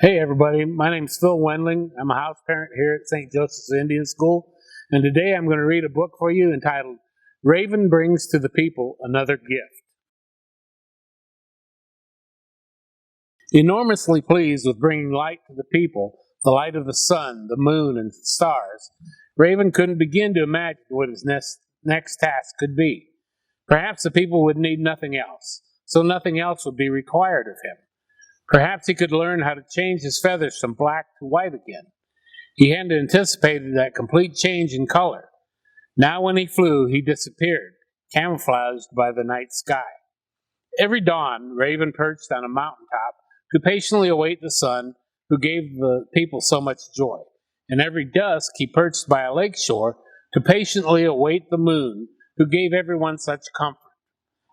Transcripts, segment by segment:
Hey everybody, my name's Phil Wendling. I'm a house parent here at St. Joseph's Indian School, and today I'm going to read a book for you entitled Raven Brings to the People Another Gift. Enormously pleased with bringing light to the people, the light of the sun, the moon, and stars, Raven couldn't begin to imagine what his next task could be. Perhaps the people would need nothing else, so nothing else would be required of him. Perhaps he could learn how to change his feathers from black to white again. He hadn't anticipated that complete change in color. Now when he flew, he disappeared, camouflaged by the night sky. Every dawn, Raven perched on a mountaintop to patiently await the sun who gave the people so much joy. And every dusk, he perched by a lake shore to patiently await the moon who gave everyone such comfort.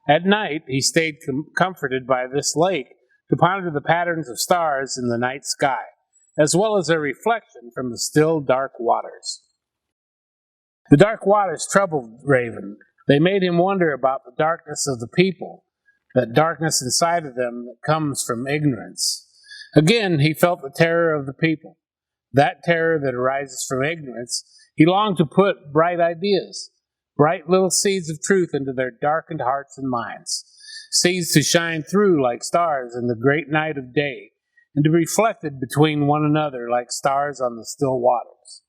At night, he stayed comforted by this lake to ponder the patterns of stars in the night sky, as well as their reflection from the still dark waters. The dark waters troubled Raven. They made him wonder about the darkness of the people, that darkness inside of them that comes from ignorance. Again, he felt the terror of the people, that terror that arises from ignorance. He longed to put bright ideas, bright little seeds of truth into their darkened hearts and minds, seeds to shine through like stars in the great night of day, and to be reflected between one another like stars on the still waters.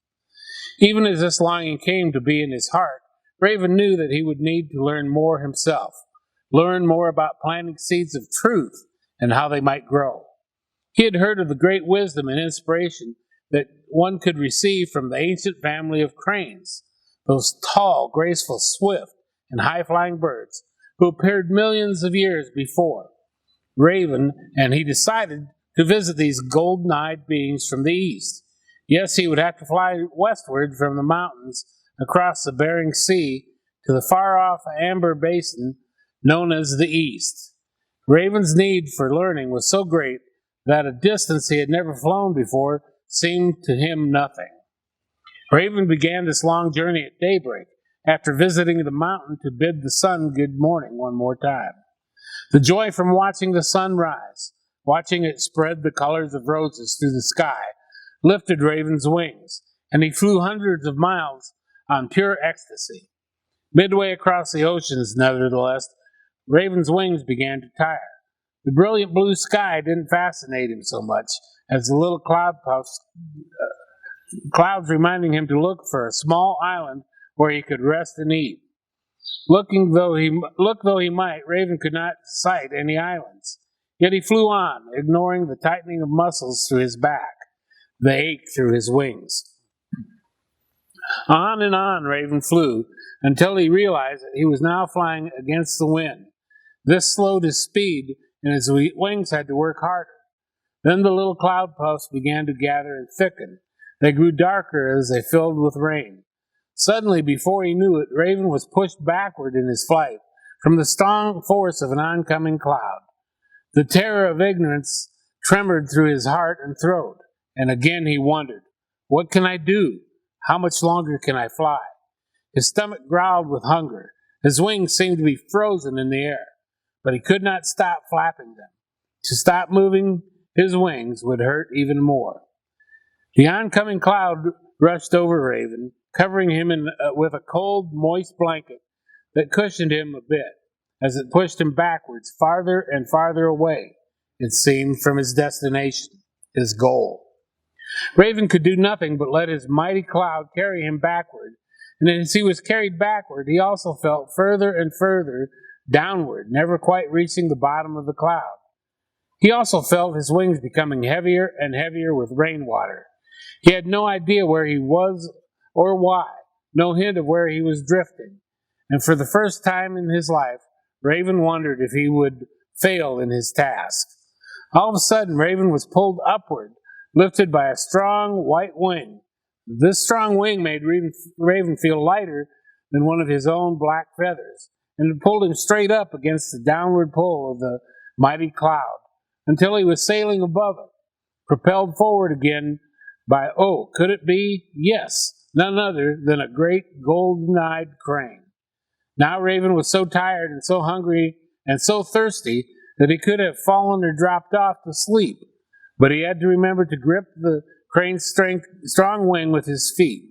Even as this longing came to be in his heart, Raven knew that he would need to learn more himself, learn more about planting seeds of truth and how they might grow. He had heard of the great wisdom and inspiration that one could receive from the ancient family of cranes, those tall, graceful, swift, and high-flying birds who appeared millions of years before Raven, and he decided to visit these golden-eyed beings from the east. Yes, he would have to fly westward from the mountains across the Bering Sea to the far-off amber basin known as the East. Raven's need for learning was so great that a distance he had never flown before seemed to him nothing. Raven began this long journey at daybreak, after visiting the mountain to bid the sun good morning one more time. The joy from watching the sun rise, watching it spread the colors of roses through the sky, lifted Raven's wings, and he flew hundreds of miles on pure ecstasy. Midway across the oceans, nevertheless, Raven's wings began to tire. The brilliant blue sky didn't fascinate him so much as the little cloud puffs, clouds reminding him to look for a small island where he could rest and eat. Look though he might, Raven could not sight any islands. Yet he flew on, ignoring the tightening of muscles through his back, the ache through his wings. On and on Raven flew, until he realized that he was now flying against the wind. This slowed his speed, and his wings had to work harder. Then the little cloud puffs began to gather and thicken. They grew darker as they filled with rain. Suddenly, before he knew it, Raven was pushed backward in his flight from the strong force of an oncoming cloud. The terror of ignorance tremored through his heart and throat, and again he wondered, "What can I do? How much longer can I fly?" His stomach growled with hunger. His wings seemed to be frozen in the air, but he could not stop flapping them. To stop moving his wings would hurt even more. The oncoming cloud rushed over Raven, covering him with a cold, moist blanket that cushioned him a bit as it pushed him backwards, farther and farther away, it seemed, from his destination, his goal. Raven could do nothing but let his mighty cloud carry him backward, and as he was carried backward, he also felt further and further downward, never quite reaching the bottom of the cloud. He also felt his wings becoming heavier and heavier with rainwater. He had no idea where he was or why, no hint of where he was drifting. And for the first time in his life, Raven wondered if he would fail in his task. All of a sudden, Raven was pulled upward, lifted by a strong white wing. This strong wing made Raven feel lighter than one of his own black feathers, and it pulled him straight up against the downward pull of the mighty cloud, until he was sailing above it, propelled forward again by, oh, could it be? Yes, none other than a great golden-eyed crane. Now Raven was so tired and so hungry and so thirsty that he could have fallen or dropped off to sleep. but he had to remember to grip the crane's strong wing with his feet.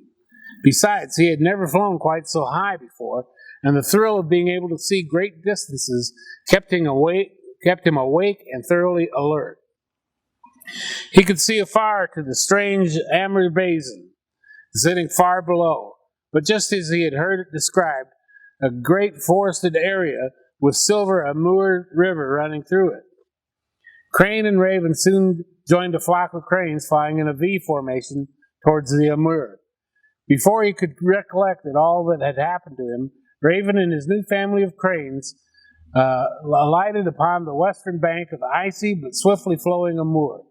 Besides, he had never flown quite so high before, and the thrill of being able to see great distances kept him awake and thoroughly alert. He could see afar to the strange Amur basin, sitting far below, but just as he had heard it described, a great forested area with silver Amur River running through it. Crane and Raven soon joined a flock of cranes flying in a V formation towards the Amur. Before he could recollect all that had happened to him, Raven and his new family of cranes alighted upon the western bank of the icy but swiftly flowing Amur.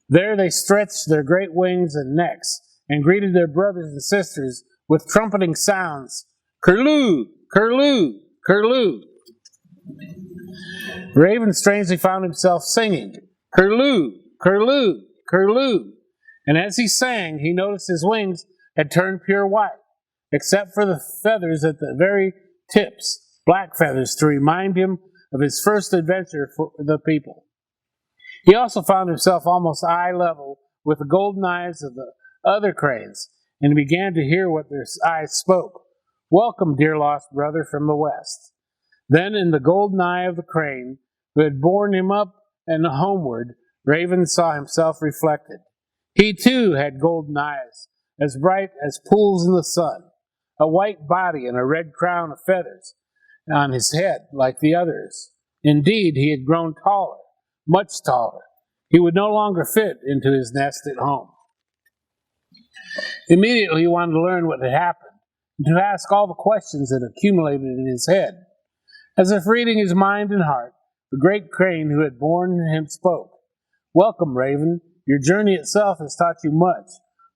There they stretched their great wings and necks and greeted their brothers and sisters with trumpeting sounds. Curlew! Curlew! Curlew! Raven strangely found himself singing, Curlew! Curlew! Curlew! And as he sang, he noticed his wings had turned pure white, except for the feathers at the very tips, black feathers to remind him of his first adventure for the people. He also found himself almost eye level with the golden eyes of the other cranes, and began to hear what their eyes spoke. Welcome, dear lost brother from the west. Then in the golden eye of the crane, who had borne him up and homeward, Raven saw himself reflected. He too had golden eyes, as bright as pools in the sun, a white body and a red crown of feathers on his head like the others. Indeed, he had grown taller, much taller. He would no longer fit into his nest at home. Immediately he wanted to learn what had happened, and to ask all the questions that accumulated in his head. As if reading his mind and heart, the great crane who had borne him spoke. Welcome, Raven. Your journey itself has taught you much,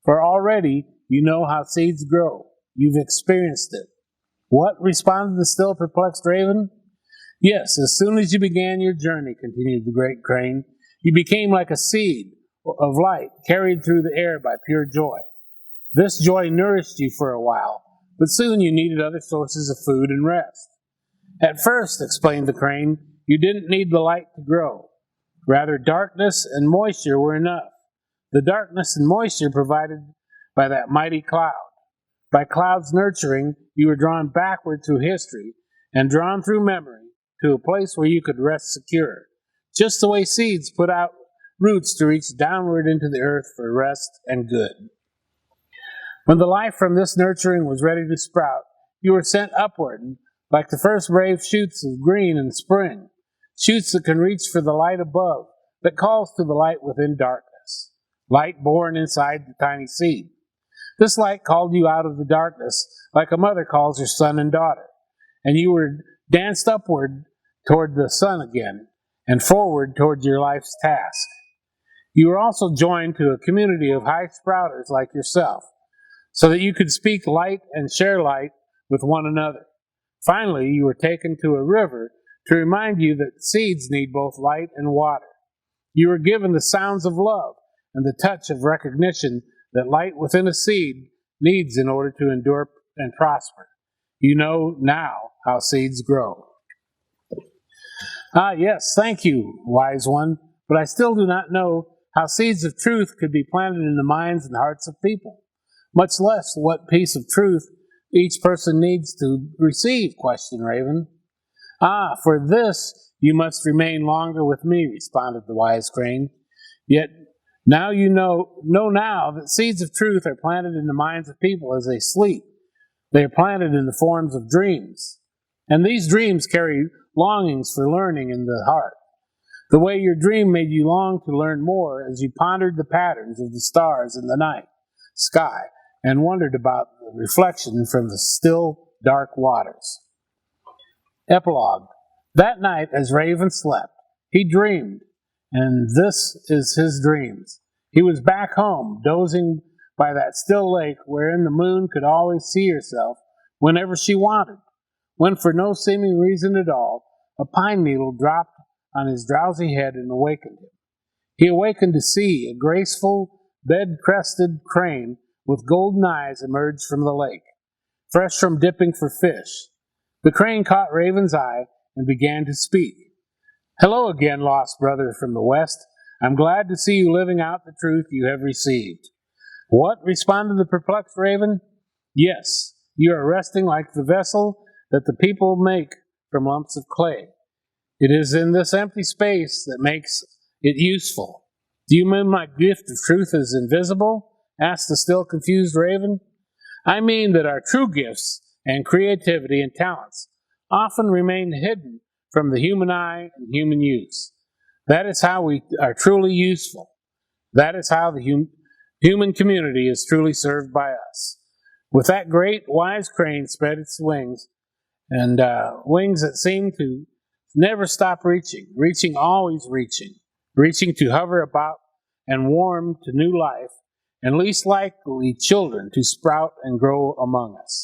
for already you know how seeds grow. You've experienced it. What? Responded the still perplexed Raven. Yes, as soon as you began your journey, continued the great crane, you became like a seed of light carried through the air by pure joy. This joy nourished you for a while, but soon you needed other sources of food and rest. At first, explained the crane, you didn't need the light to grow. Rather, darkness and moisture were enough. The darkness and moisture provided by that mighty cloud. By cloud's nurturing, you were drawn backward through history and drawn through memory to a place where you could rest secure, just the way seeds put out roots to reach downward into the earth for rest and good. When the life from this nurturing was ready to sprout, you were sent upward, like the first brave shoots of green in spring, shoots that can reach for the light above, that calls to the light within darkness, light born inside the tiny seed. This light called you out of the darkness, like a mother calls her son and daughter, and you were danced upward toward the sun again, and forward toward your life's task. You were also joined to a community of high sprouters like yourself, so that you could speak light and share light with one another. Finally, you were taken to a river to remind you that seeds need both light and water. You were given the sounds of love and the touch of recognition that light within a seed needs in order to endure and prosper. You know now how seeds grow. Ah, yes, thank you, wise one, but I still do not know how seeds of truth could be planted in the minds and hearts of people, much less what piece of truth each person needs to receive, questioned Raven. Ah, for this you must remain longer with me, responded the wise crane. Yet now you know now that seeds of truth are planted in the minds of people as they sleep. They are planted in the forms of dreams. And these dreams carry longings for learning in the heart. The way your dream made you long to learn more as you pondered the patterns of the stars in the night sky and wondered about the reflection from the still, dark waters. Epilogue. That night, as Raven slept, he dreamed, and this is his dreams. He was back home, dozing by that still lake wherein the moon could always see herself whenever she wanted, when for no seeming reason at all, a pine needle dropped on his drowsy head and awakened him. He awakened to see a graceful, bed-crested crane with golden eyes emerge from the lake, fresh from dipping for fish. The crane caught Raven's eye and began to speak. Hello again, lost brother from the west. I'm glad to see you living out the truth you have received. What? Responded the perplexed raven. Yes, you are resting like the vessel that the people make from lumps of clay. It is in this empty space that makes it useful. Do you mean my gift of truth is invisible? Asked the still confused raven. I mean that our true gifts and creativity and talents often remain hidden from the human eye and human use. That is how we are truly useful. That is how the human community is truly served by us. With that great, wise crane spread its wings, and wings that seem to never stop reaching, always reaching to hover about and warm to new life, and least likely children to sprout and grow among us.